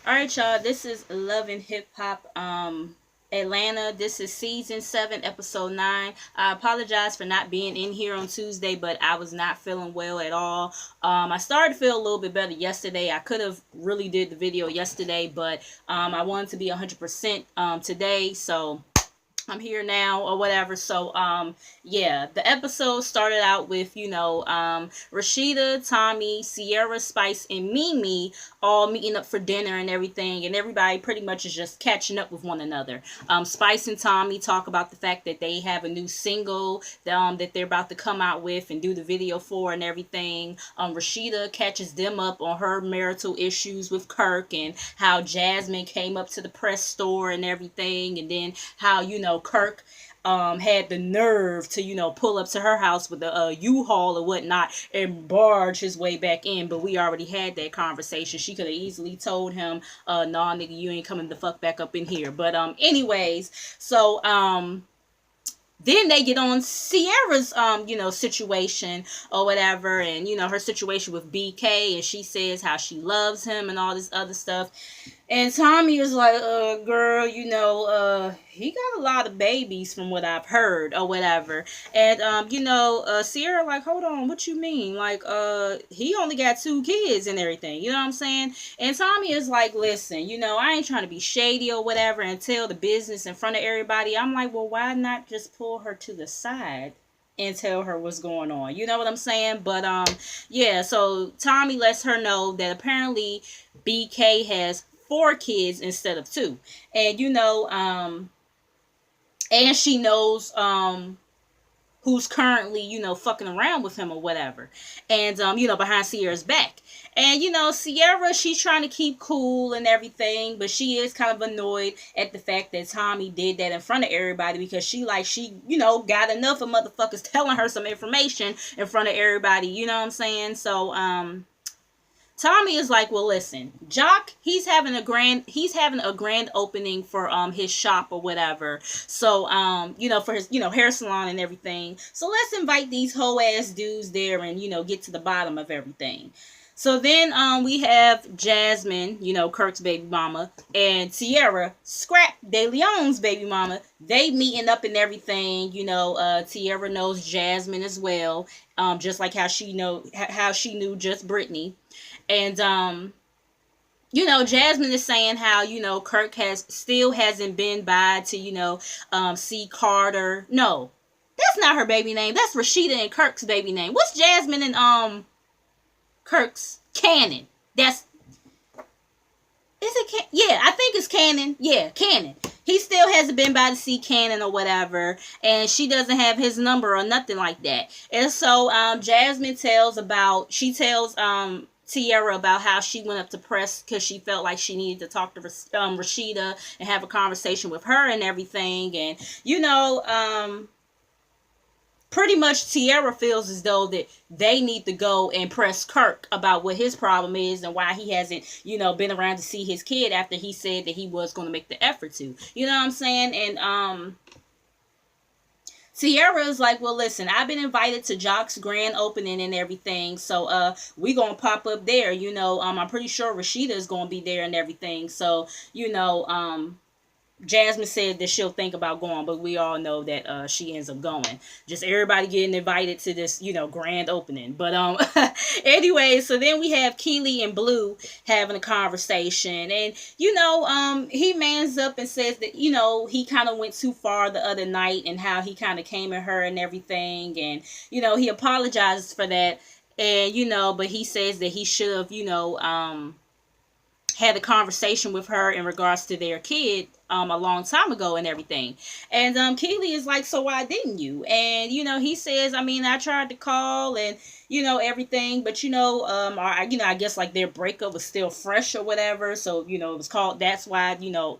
All right, y'all. This is Love and Hip Hop Atlanta. This is season 7, episode 9. I apologize for not being in here on Tuesday, but I was not feeling well at all. I started to feel a little bit better yesterday. I could have really did the video yesterday, but I wanted to be 100% today, so I'm here now or whatever. So yeah, the episode started out with, Rashida, Tommy, Sierra, Spice, and Mimi all meeting up for dinner and everything, and everybody pretty much is just catching up with one another. Spice and Tommy talk about the fact that they have a new single that they're about to come out with and do the video for and everything. Rashida catches them up on her marital issues with Kirk and how Jasmine came up to the press store and everything, and then how Kirk had the nerve to pull up to her house with a U-Haul or whatnot and barge his way back in. But we already had that conversation. She could have easily told him, nah, nigga, you ain't coming the fuck back up in here. But anyways, so then they get on Sierra's situation or whatever, and her situation with BK, and she says how she loves him and all this other stuff. And Tommy is like, girl, he got a lot of babies from what I've heard or whatever. And, Sierra like, hold on, what you mean? Like, he only got 2 kids and everything, you know what I'm saying? And Tommy is like, listen, I ain't trying to be shady or whatever and tell the business in front of everybody. I'm like, well, why not just pull her to the side and tell her what's going on? You know what I'm saying? But, yeah, so Tommy lets her know that apparently BK has 4 kids instead of 2. And and she knows who's currently, fucking around with him or whatever. And behind Sierra's back. And Sierra, she's trying to keep cool and everything, but she is kind of annoyed at the fact that Tommy did that in front of everybody, because she got enough of motherfuckers telling her some information in front of everybody, you know what I'm saying? So Tommy is like, well, listen, Jock, he's having a grand opening for his shop or whatever. So for his hair salon and everything. So let's invite these hoe ass dudes there and get to the bottom of everything. So then we have Jasmine, Kirk's baby mama, and Tierra, Scrap De Leon's baby mama. They meeting up and everything. Tierra knows Jasmine as well, just like how she knew just Brittany. And Jasmine is saying how Kirk hasn't been by to see Carter. No, that's not her baby name. That's Rashida and Kirk's baby name. What's Jasmine and Kirk's Cannon? That's is it? Yeah, I think it's Cannon. Yeah, Cannon. He still hasn't been by to see Cannon or whatever, and she doesn't have his number or nothing like that. And so Jasmine tells Tierra about how she went up to press because she felt like she needed to talk to Rashida and have a conversation with her and everything. And pretty much Tierra feels as though that they need to go and press Kirk about what his problem is and why he hasn't, been around to see his kid after he said that he was going to make the effort to. You know what I'm saying? And Tierra is like, well, listen, I've been invited to Jock's grand opening and everything, so we gonna pop up there. I'm pretty sure Rashida is gonna be there and everything. So Jasmine said that she'll think about going, but we all know that she ends up going. Just everybody getting invited to this, grand opening. But anyway, so then we have Keely and Blue having a conversation, and he mans up and says that he kind of went too far the other night, and how he kind of came at her and everything, and he apologizes for that, and but he says that he should have had a conversation with her in regards to their kid a long time ago and everything. And Keely is like, so why didn't you? And he says, I mean, I tried to call and everything, but I guess like their breakup was still fresh or whatever, so it was called, that's why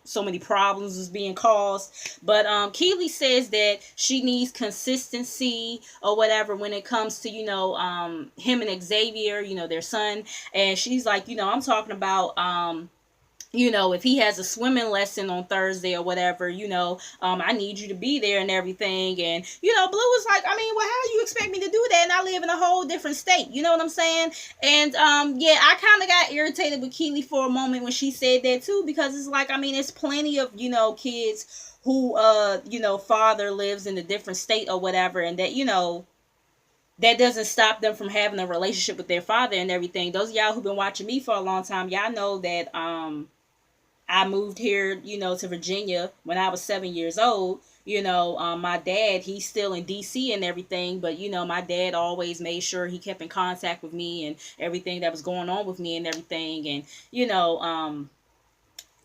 so many problems was being caused. But Keely says that she needs consistency or whatever when it comes to him and Xavier, their son. And she's like, I'm talking about you know, if he has a swimming lesson on Thursday or whatever, you know, I need you to be there and everything. And, you know, Blue was like, I mean, well, how do you expect me to do that? And I live in a whole different state. You know what I'm saying? And, yeah, I kind of got irritated with Keely for a moment when she said that too, because it's like, I mean, it's plenty of, you know, kids who, you know, father lives in a different state or whatever, and that, you know, that doesn't stop them from having a relationship with their father and everything. Those of y'all who've been watching me for a long time, y'all know that, I moved here, you know, to Virginia when I was 7 years old. You know, my dad, he's still in DC and everything, but, you know, my dad always made sure he kept in contact with me and everything that was going on with me and everything. And, you know,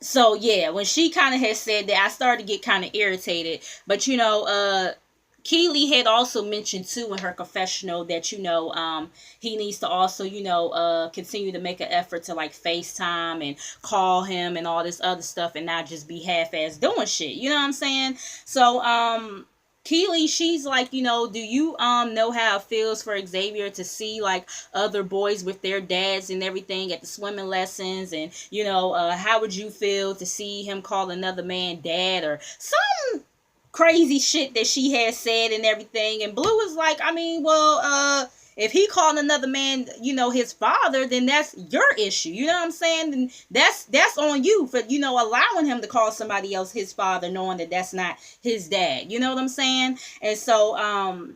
so yeah, when she kind of had said that, I started to get kind of irritated. But, you know, Keely had also mentioned too in her confessional that, you know, he needs to also, you know, continue to make an effort to like FaceTime and call him and all this other stuff, and not just be half-ass doing shit. You know what I'm saying? So Keely, she's like, you know, do you know how it feels for Xavier to see like other boys with their dads and everything at the swimming lessons? And, you know, how would you feel to see him call another man dad, or some crazy shit that she had said and everything? And Blue is like, I mean, well, if he called another man, you know, his father, then that's your issue. You know what I'm saying? And that's on you for, you know, allowing him to call somebody else his father, knowing that that's not his dad. You know what I'm saying? And so,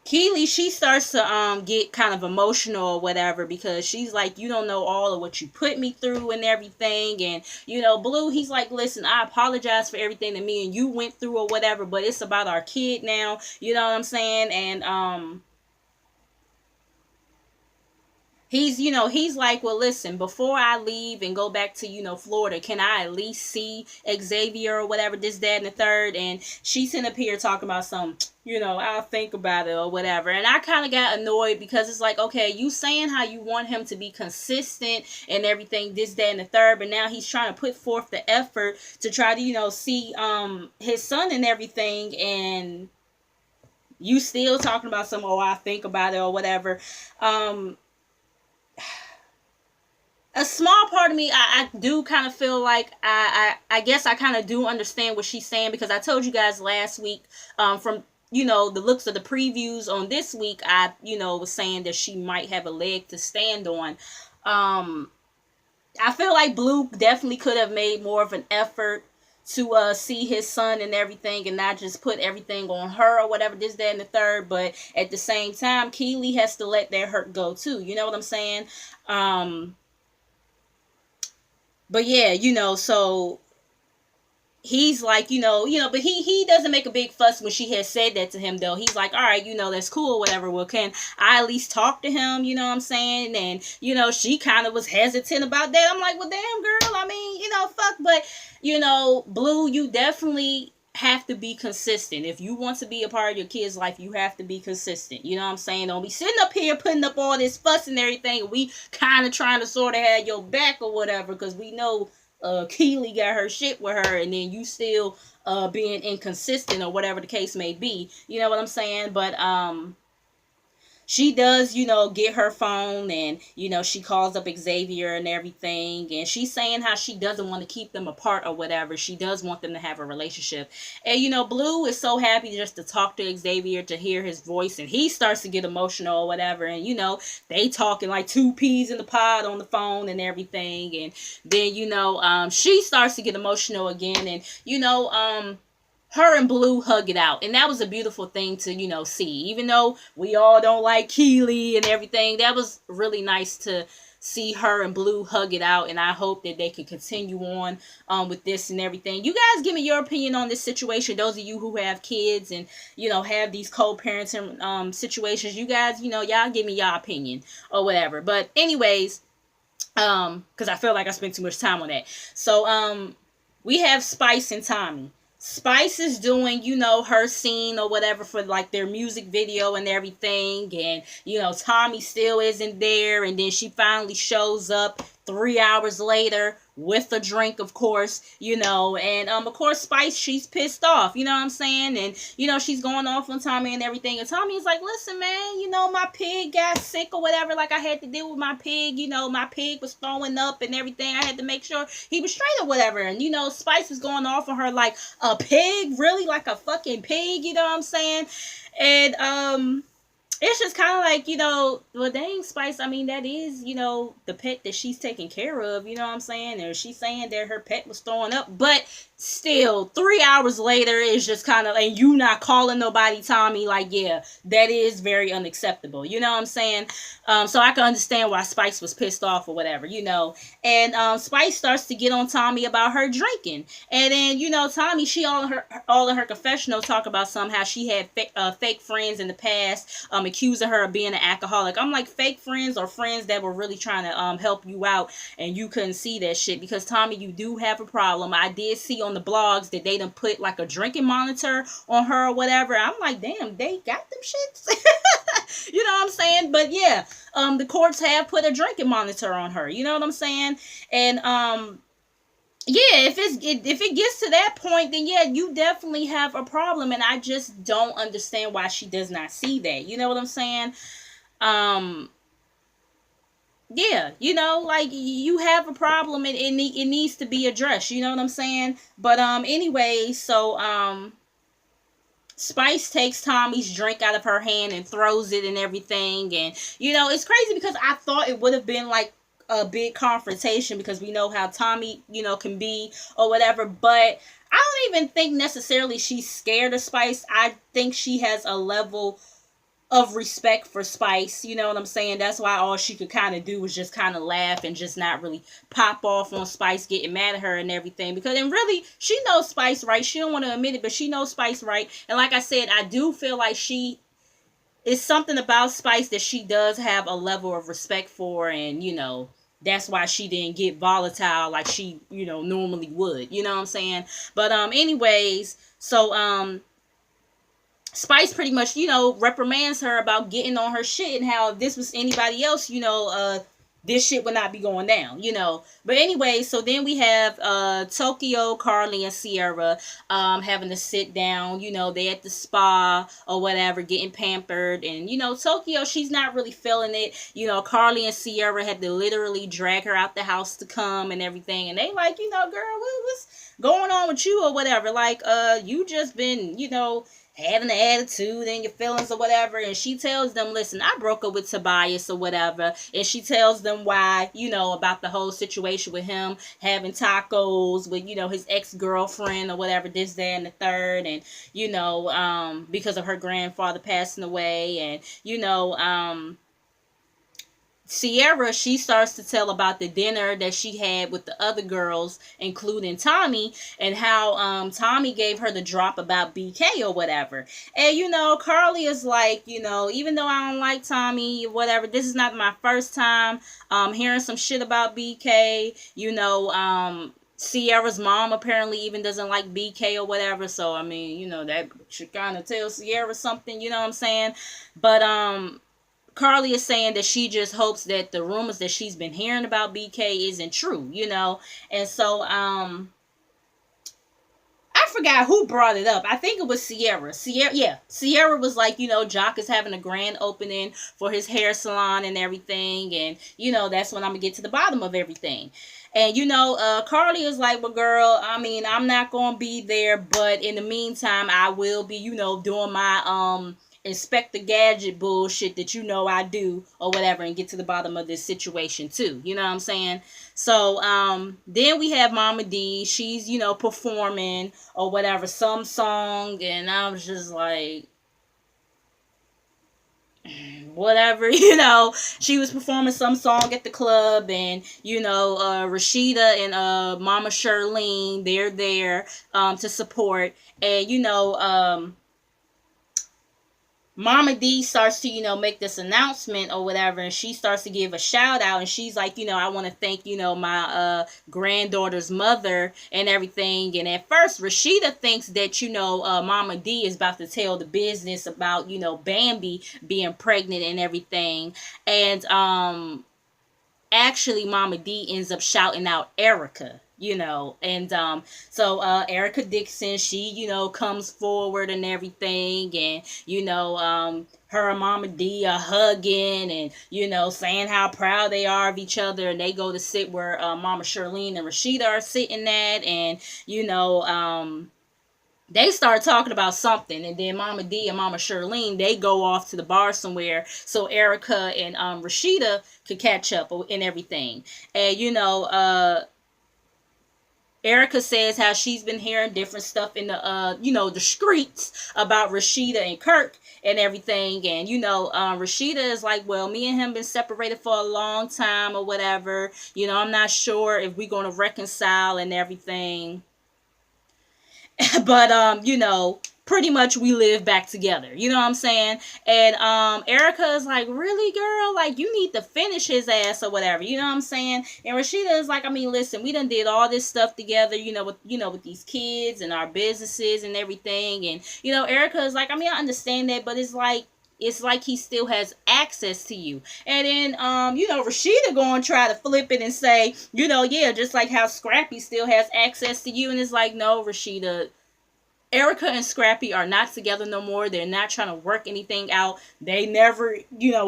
Keely, she starts to get kind of emotional or whatever, because she's like, you don't know all of what you put me through and everything. And, you know, Blue, he's like, listen, I apologize for everything that me and you went through or whatever, but it's about our kid now. You know what I'm saying? And he's, you know, he's like, well, listen, before I leave and go back to, you know, Florida, can I at least see Xavier or whatever, this, that, and the third? And she's sitting up here talking about some, you know, I'll think about it or whatever. And I kind of got annoyed, because it's like, okay, you saying how you want him to be consistent and everything, this, that, and the third, but now he's trying to put forth the effort to try to, you know, see his son and everything, and you still talking about some, oh, I think about it or whatever. A small part of me, I do kind of feel like I guess I kind of do understand what she's saying, because I told you guys last week, from, you know, the looks of the previews on this week, I, you know, was saying that she might have a leg to stand on. I feel like Blue definitely could have made more of an effort to see his son and everything, and not just put everything on her or whatever, this, that, and the third. But at the same time, Keely has to let that hurt go too. You know what I'm saying? But yeah, you know, so he's like, but he doesn't make a big fuss when she has said that to him, though. He's like, all right, you know, that's cool, whatever. Well, can I at least talk to him? You know what I'm saying? And, you know, she kind of was hesitant about that. I'm like, well, damn, girl, I mean, you know, fuck. But, you know, Blue, you definitely have to be consistent. If you want to be a part of your kid's life, you have to be consistent. You know what I'm saying? Don't be sitting up here putting up all this fuss and everything. We kind of trying to sort of have your back or whatever, because we know Keely got her shit with her, and then you still being inconsistent or whatever the case may be. You know what I'm saying? But she does, you know, get her phone, and, you know, she calls up Xavier and everything, and she's saying how she doesn't want to keep them apart or whatever. She does want them to have a relationship. And, you know, Blue is so happy just to talk to Xavier, to hear his voice, and he starts to get emotional or whatever. And, you know, they talking like two peas in the pod on the phone and everything. And then, you know, she starts to get emotional again, and, you know, her and Blue hug it out. And that was a beautiful thing to, you know, see. Even though we all don't like Keely and everything, that was really nice to see her and Blue hug it out. And I hope that they could continue on with this and everything. You guys give me your opinion on this situation. Those of you who have kids and, you know, have these co-parenting situations, you guys, you know, y'all give me your opinion or whatever. But anyways, because I feel like I spent too much time on that. So we have Spice and Tommy. Spice is doing, you know, her scene or whatever for like their music video and everything. And, you know, Tommy still isn't there. And then she finally shows up 3 hours later with a drink, of course, and of course Spice, she's pissed off, you know what I'm saying? And she's going off on Tommy and everything, and Tommy's like, listen man, my pig got sick or whatever, like I had to deal with my pig, my pig was throwing up and everything, I had to make sure he was straight or whatever. And Spice is going off on her like, a pig, really, like a fucking pig, you know what I'm saying? And it's just kind of like, well, dang, Spice, I mean, that is, the pet that she's taking care of, you know what I'm saying? Or she's saying that her pet was throwing up, but still, 3 hours later, it's just kind of, and you not calling nobody Tommy, like, yeah, that is very unacceptable, you know what I'm saying? So I can understand why Spice was pissed off or whatever, and Spice starts to get on Tommy about her drinking, and then, Tommy, she all in her confessional talk about somehow she had fake friends in the past, accusing her of being an alcoholic. I'm like, fake friends or friends that were really trying to help you out, and you couldn't see that shit, because Tommy, you do have a problem. I did see on the blogs that they done put like a drinking monitor on her or whatever. I'm like, damn, they got them shits. You know what I'm saying? But yeah, the courts have put a drinking monitor on her, you know what I'm saying? And yeah, if it gets to that point, then yeah, you definitely have a problem, and I just don't understand why she does not see that, you know what I'm saying? Yeah, like, you have a problem, and it needs to be addressed, you know what I'm saying? But anyway, so Spice takes Tommy's drink out of her hand and throws it and everything, and it's crazy because I thought it would have been like a big confrontation, because we know how Tommy can be or whatever, but I don't even think necessarily she's scared of Spice. I think she has a level of respect for Spice, you know what I'm saying? That's why all she could kind of do was just kind of laugh and just not really pop off on Spice getting mad at her and everything, because, and really, she knows Spice, right? She don't want to admit it, but she knows Spice, right? And like I said, I do feel like she is something about Spice that she does have a level of respect for, and that's why she didn't get volatile like she normally would, you know what I'm saying? But anyways, so Spice pretty much, reprimands her about getting on her shit, and how if this was anybody else, this shit would not be going down, But anyway, so then we have Tokyo, Carly, and Sierra having to sit down, they at the spa or whatever, getting pampered, and Tokyo, she's not really feeling it. Carly and Sierra had to literally drag her out the house to come and everything, and they like, girl, what's going on with you or whatever? Like, you just been, having an attitude and your feelings or whatever. And she tells them, listen, I broke up with Tobias or whatever. And she tells them why, about the whole situation with him having tacos with, his ex-girlfriend or whatever, this, that, and the third. And, because of her grandfather passing away. And, Sierra, she starts to tell about the dinner that she had with the other girls, including Tommy, and how Tommy gave her the drop about BK or whatever. And Carly is like, even though I don't like Tommy, whatever, this is not my first time hearing some shit about BK. Sierra's mom apparently even doesn't like BK or whatever, so I mean, that should kind of tell Sierra something, you know what I'm saying? But Carly is saying that she just hopes that the rumors that she's been hearing about BK isn't true, And so, I forgot who brought it up. I think it was Sierra. Sierra was like, Jock is having a grand opening for his hair salon and everything. And, that's when I'm going to get to the bottom of everything. And, Carly is like, well, girl, I mean, I'm not going to be there. But in the meantime, I will be, doing my, Inspector Gadget bullshit that I do or whatever, and get to the bottom of this situation too. You know what I'm saying? So then we have Mama D. She's performing or whatever some song, and I was just like, whatever, she was performing some song at the club, and Rashida and Mama Shirlene, they're there to support, and Mama D starts to, make this announcement or whatever, and she starts to give a shout out, and she's like, I want to thank, my granddaughter's mother and everything. And at first, Rashida thinks that, Mama D is about to tell the business about, Bambi being pregnant and everything. And actually Mama D ends up shouting out Erica, and so Erica Dixon, she, comes forward and everything, and her and Mama D are hugging and saying how proud they are of each other, and they go to sit where Mama Charlene and Rashida are sitting at, and they start talking about something, and then Mama D and Mama Charlene, they go off to the bar somewhere so Erica and Rashida could catch up and everything. And Erica says how she's been hearing different stuff in the streets about Rashida and Kirk and everything. And Rashida is like, well, me and him been separated for a long time or whatever. I'm not sure if we're gonna reconcile and everything. But pretty much we live back together. You know what I'm saying? And Erica is like, really, girl? Like, you need to finish his ass or whatever. You know what I'm saying? And Rashida is like, I mean, listen, we done did all this stuff together, with these kids and our businesses and everything. And Erica is like, I mean, I understand that, but it's like he still has access to you. And then Rashida gonna try to flip it and say, yeah, just like how Scrappy still has access to you. And it's like, no, Rashida, Erica and Scrappy are not together no more. They're not trying to work anything out. They never,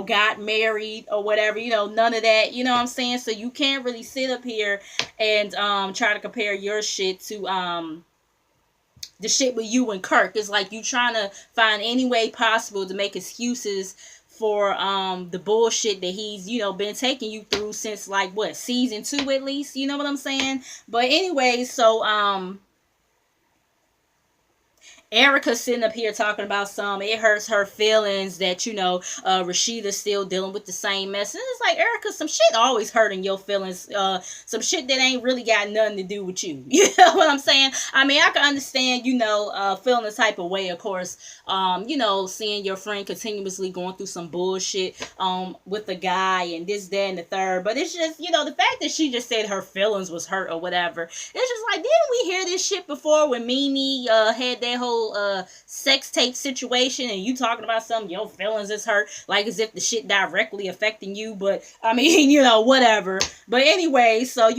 got married or whatever, none of that. You know what I'm saying? So you can't really sit up here and try to compare your shit to the shit with you and Kirk. Is like you trying to find any way possible to make excuses for the bullshit that he's been taking you through since like what, season 2 at least. You know what I'm saying? But anyway, so Erica sitting up here talking about it hurts her feelings that, Rashida's still dealing with the same mess. And it's like, Erica, some shit always hurting your feelings. Some shit that ain't really got nothing to do with you. You know what I'm saying? I mean, I can understand, feeling this type of way, of course. Seeing your friend continuously going through some bullshit with a guy and this, that, and the third. But it's just, the fact that she just said her feelings was hurt or whatever. It's just like, didn't we hear this shit before when Mimi had that whole sex tape situation, and you talking about something, your feelings is hurt, like as if the shit directly affecting you? But I mean, whatever. But anyway, so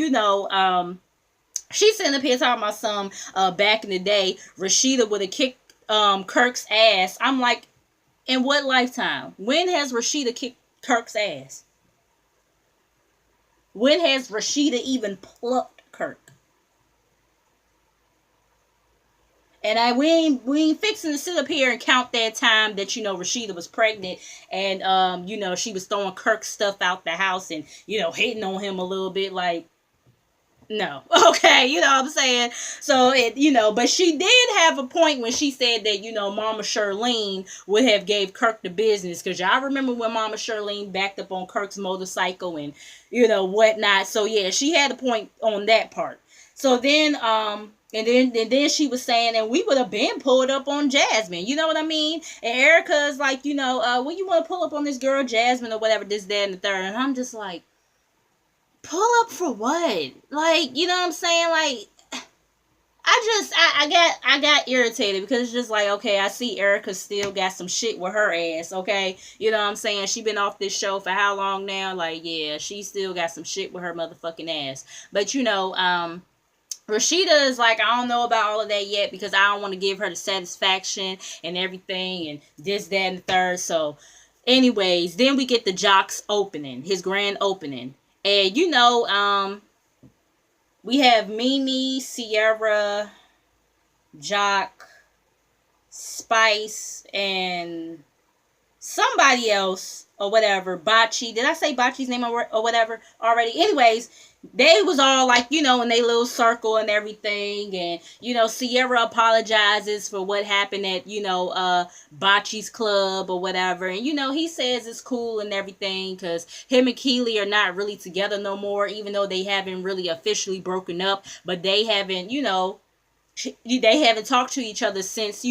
she's sitting up here talking about some back in the day Rashida would have kicked Kirk's ass. I'm like, in what lifetime? When has Rashida kicked Kirk's ass? When has Rashida even plucked Kirk? And we ain't fixing to sit up here and count that time that, Rashida was pregnant and, she was throwing Kirk's stuff out the house and, hitting on him a little bit. Like, no. Okay, you know what I'm saying? So, but she did have a point when she said that, Mama Charlene would have gave Kirk the business. Because y'all remember when Mama Charlene backed up on Kirk's motorcycle and, whatnot. So, yeah, she had a point on that part. So then, and then she was saying, and we would have been pulled up on Jasmine. You know what I mean? And Erica is like, when you want to pull up on this girl Jasmine or whatever, this, that, and the third. And I'm just like, pull up for what? Like, you know what I'm saying? Like, I got irritated because it's just like, okay, I see Erica still got some shit with her ass, okay? You know what I'm saying? She been off this show for how long now? Like, yeah, she still got some shit with her motherfucking ass. But, Rashida is like, I don't know about all of that yet because I don't want to give her the satisfaction and everything and this, that, and the third. So, anyways, then we get the Jocks opening, his grand opening. And, we have Mimi, Sierra, Jock, Spice, and somebody else or whatever. Bocce. Did I say Bocce's name or whatever already? Anyways, they was all like, in their little circle and everything. And, Sierra apologizes for what happened at, Bocce's club or whatever. And, he says it's cool and everything because him and Keely are not really together no more, even though they haven't really officially broken up. But they haven't, they haven't talked to each other since,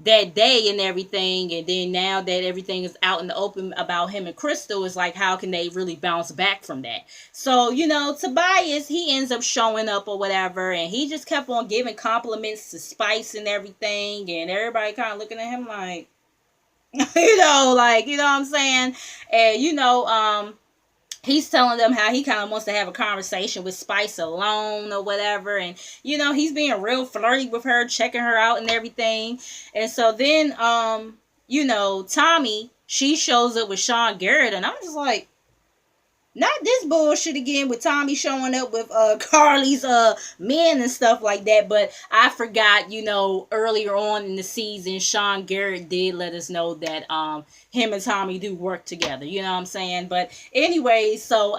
that day and everything. And then now that everything is out in the open about him and Crystal, is like, how can they really bounce back from that? So, Tobias, he ends up showing up or whatever, and he just kept on giving compliments to Spice and everything, and everybody kind of looking at him like, you know what I'm saying? And, he's telling them how he kind of wants to have a conversation with Spice alone or whatever. And, he's being real flirty with her, checking her out and everything. And so then, Tommy, she shows up with Sean Garrett. And I'm just like, not this bullshit again with Tommy showing up with Carly's men and stuff like that. But I forgot, earlier on in the season, Sean Garrett did let us know that him and Tommy do work together. You know what I'm saying? But anyway, so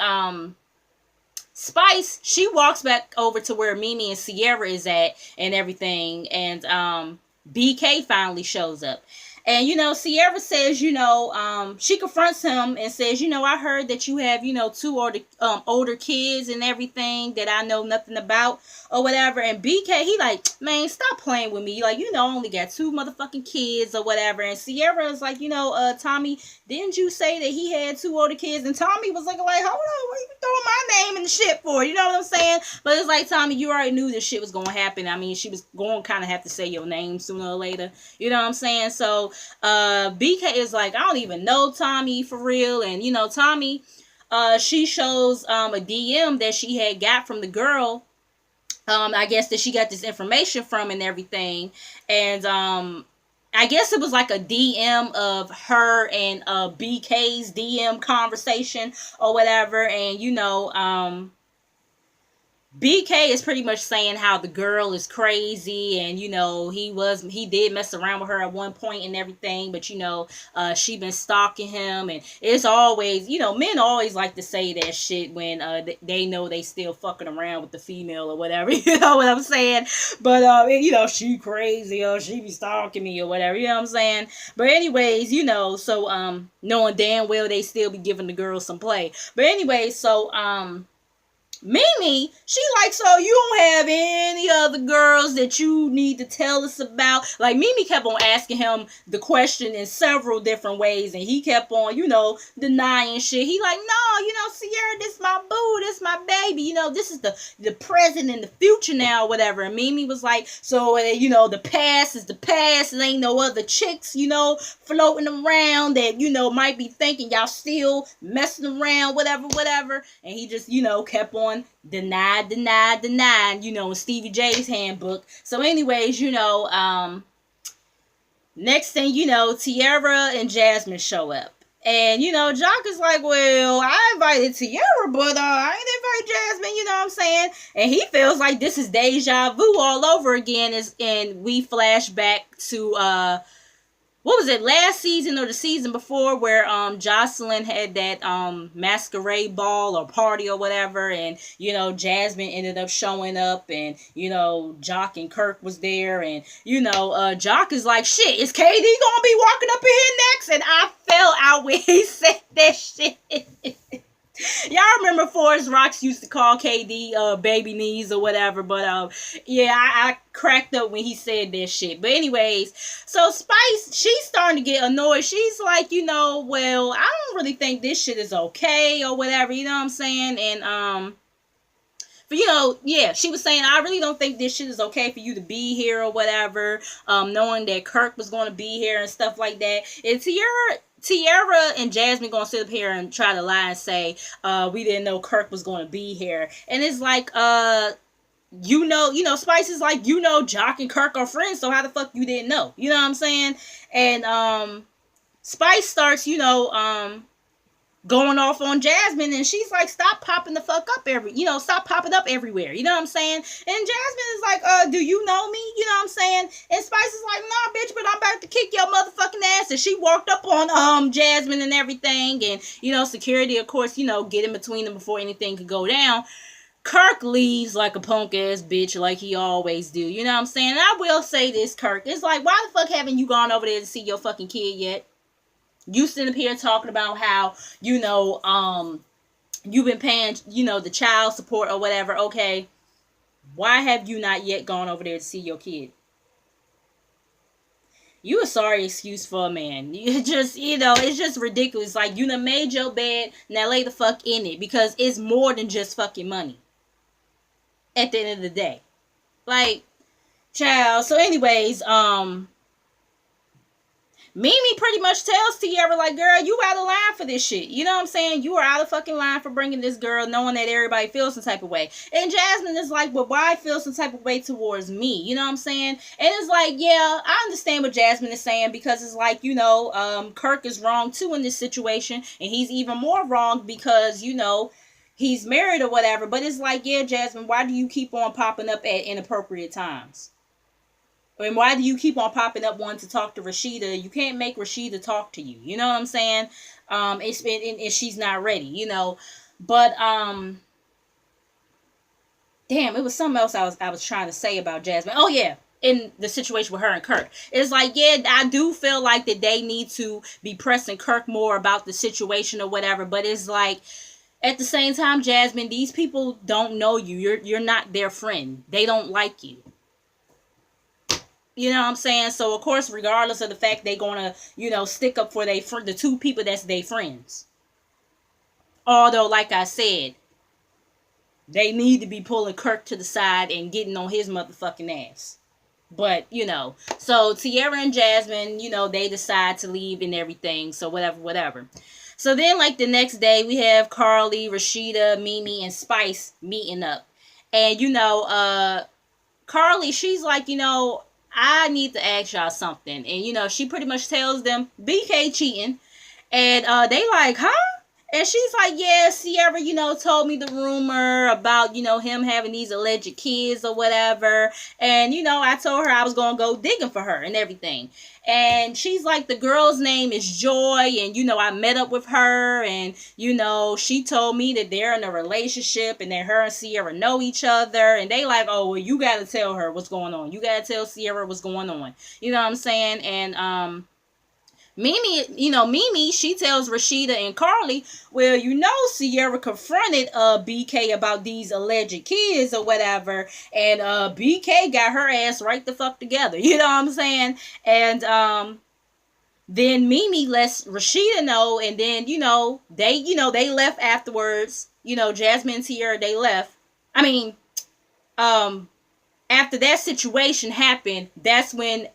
Spice, she walks back over to where Mimi and Sierra is at and everything. And BK finally shows up. And, Sierra says, she confronts him and says, I heard that you have, two older kids and everything that I know nothing about or whatever. And BK, he like, man, stop playing with me. Like, I only got two motherfucking kids or whatever. And Sierra is like, Tommy, didn't you say that he had two older kids? And Tommy was like, hold on, what are you throwing my name in the shit for? You know what I'm saying? But it's like, Tommy, you already knew this shit was going to happen. I mean, she was going to kind of have to say your name sooner or later. You know what I'm saying? So, BK is like, I don't even know Tommy for real. And, Tommy, she shows a DM that she had got from the girl. I guess that she got this information from and everything. And, I guess it was like a DM of her and BK's DM conversation or whatever. And, BK is pretty much saying how the girl is crazy and, he did mess around with her at one point and everything, but, she been stalking him. And it's always, men always like to say that shit when they know they still fucking around with the female or whatever, you know what I'm saying? But, she crazy or she be stalking me or whatever, you know what I'm saying? But anyways, so, knowing damn well they still be giving the girl some play. But anyway, so, Mimi, she like, so you don't have any other girls that you need to tell us about? Like, Mimi kept on asking him the question in several different ways, and he kept on, denying shit. He like, no, Sierra, this my boo, this my baby, this is the present and the future now, whatever. And Mimi was like, so, the past is the past, there ain't no other chicks, floating around that, might be thinking y'all still messing around, whatever. And he just, kept on deny, in Stevie J's handbook. So anyways, next thing Tiara and Jasmine show up. And, Jock is like, well, I invited Tiara, but I ain't invite Jasmine, you know what I'm saying? And he feels like this is deja vu all over again. And we flash back to, what was it, last season or the season before, where Jocelyn had that masquerade ball or party or whatever, and Jasmine ended up showing up, and Jock and Kirk was there, and Jock is like, shit, is KD gonna be walking up in here next? And I fell out when he said that shit. Y'all remember Forrest Rocks used to call KD baby knees or whatever, but yeah, I cracked up when he said that shit. But anyways, so Spice, she's starting to get annoyed. She's like, well, I don't really think this shit is okay or whatever, you know what I'm saying? And but yeah, she was saying, I really don't think this shit is okay for you to be here or whatever, knowing that Kirk was going to be here and stuff like that. And Tiara and Jasmine gonna sit up here and try to lie and say, we didn't know Kirk was gonna be here. And it's like, Spice is like, Jock and Kirk are friends, so how the fuck you didn't know? You know what I'm saying? And, Spice starts, going off on Jasmine, and she's like, stop popping the fuck up stop popping up everywhere, you know what I'm saying? And Jasmine is like, do you know me? You know what I'm saying? And Spice is like, nah, bitch, but I'm about to kick your motherfucking ass. And she walked up on Jasmine and everything, and security, of course, get in between them before anything could go down. Kirk leaves like a punk ass bitch, like he always do, you know what I'm saying? And I will say this, Kirk, it's like, why the fuck haven't you gone over there to see your fucking kid yet? You sitting up here talking about how, you've been paying, the child support or whatever. Okay, why have you not yet gone over there to see your kid? You a sorry excuse for a man. You just, it's just ridiculous. Like, you done made your bed, now lay the fuck in it, because it's more than just fucking money at the end of the day. Like, child. So anyways, Mimi pretty much tells Tierra, like, girl, you out of line for this shit. You know what I'm saying? You are out of fucking line for bringing this girl, knowing that everybody feels some type of way. And Jasmine is like, well, why feel some type of way towards me? You know what I'm saying? And it's like, yeah, I understand what Jasmine is saying, because it's like, you know, Kirk is wrong too in this situation. And he's even more wrong because, you know, he's married or whatever. But it's like, yeah, Jasmine, why do you keep on popping up at inappropriate times? And why do you keep on popping up wanting to talk to Rashida? You can't make Rashida talk to you. You know what I'm saying? It's been, and she's not ready, you know. But damn, it was something else I was trying to say about Jasmine. Oh yeah, in the situation with her and Kirk. It's like, yeah, I do feel like that they need to be pressing Kirk more about the situation or whatever. But it's like, at the same time, Jasmine, these people don't know you. You're not their friend. They don't like you. You know what I'm saying? So, of course, regardless of the fact they're going to, you know, stick up for the two people that's their friends. Although, like I said, they need to be pulling Kirk to the side and getting on his motherfucking ass. But, you know, so Tierra and Jasmine, you know, they decide to leave and everything. So, whatever. So, then, like, the next day, we have Carly, Rashida, Mimi, and Spice meeting up. And, you know, Carly, she's like, you know, I need to ask y'all something. And, you know, she pretty much tells them BK cheating. And they like, huh? And she's like, yeah, Sierra, you know, told me the rumor about, you know, him having these alleged kids or whatever. And, you know, I told her I was going to go digging for her and everything. And she's like, the girl's name is Joy. And, you know, I met up with her. And, you know, she told me that they're in a relationship and that her and Sierra know each other. And they like, oh, well, you got to tell her what's going on. You got to tell Sierra what's going on. You know what I'm saying? And, Mimi, she tells Rashida and Carly, well, you know, Sierra confronted BK about these alleged kids or whatever, and BK got her ass right the fuck together. You know what I'm saying? And then Mimi lets Rashida know, and then, they left afterwards. You know, Jasmine and Tierra, they left. I mean, after that situation happened, that's when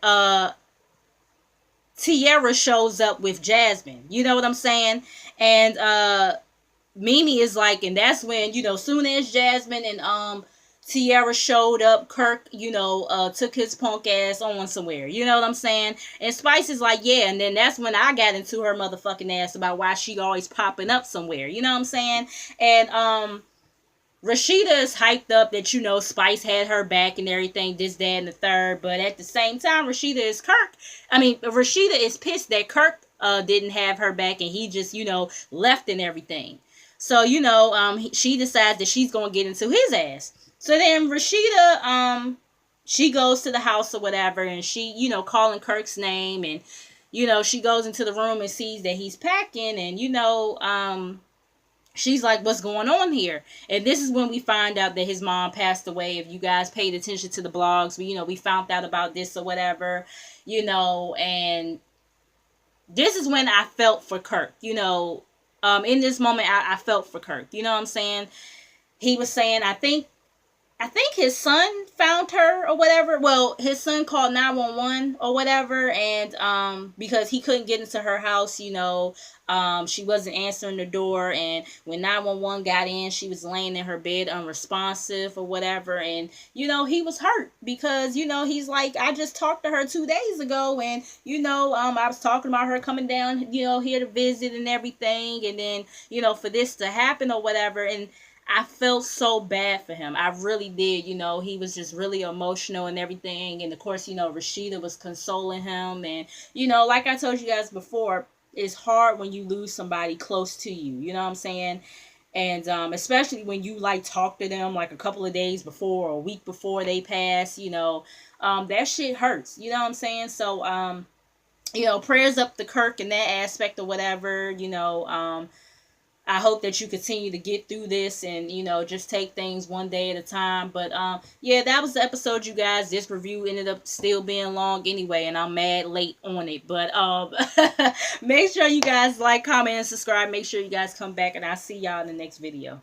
Tierra shows up with Jasmine. You know what I'm saying? And Mimi is like, and that's when, you know, soon as Jasmine and Tierra showed up, Kirk, took his punk ass on somewhere. You know what I'm saying? And Spice is like, yeah, and then that's when I got into her motherfucking ass about why she always popping up somewhere. You know what I'm saying? And Rashida is hyped up that, you know, Spice had her back and everything, this, that, and the third. But at the same time, Rashida is pissed that Kirk didn't have her back and he just, left and everything. So, she decides that she's going to get into his ass. So then Rashida, she goes to the house or whatever, and she, calling Kirk's name, and, she goes into the room and sees that he's packing, and, she's like, what's going on here? And this is when we find out that his mom passed away. If you guys paid attention to the blogs, we found out about this or whatever, and this is when I felt for Kirk, in this moment, I felt for Kirk, you know what I'm saying? He was saying, I think his son found her or whatever. Well, his son called 911 or whatever, and because he couldn't get into her house, she wasn't answering the door, and when 911 got in, she was laying in her bed unresponsive or whatever, and he was hurt because he's like, I just talked to her 2 days ago, and I was talking about her coming down here to visit and everything, and then for this to happen or whatever. And I felt so bad for him. I really did. He was just really emotional and everything. And of course, Rashida was consoling him. And, like I told you guys before, it's hard when you lose somebody close to you. You know what I'm saying? And especially when you talk to them a couple of days before or a week before they pass, that shit hurts. You know what I'm saying? So, prayers up to Kirk in that aspect or whatever, I hope that you continue to get through this and, just take things one day at a time. But, yeah, that was the episode, you guys. This review ended up still being long anyway, and I'm mad late on it. But, make sure you guys like, comment, and subscribe. Make sure you guys come back, and I'll see y'all in the next video.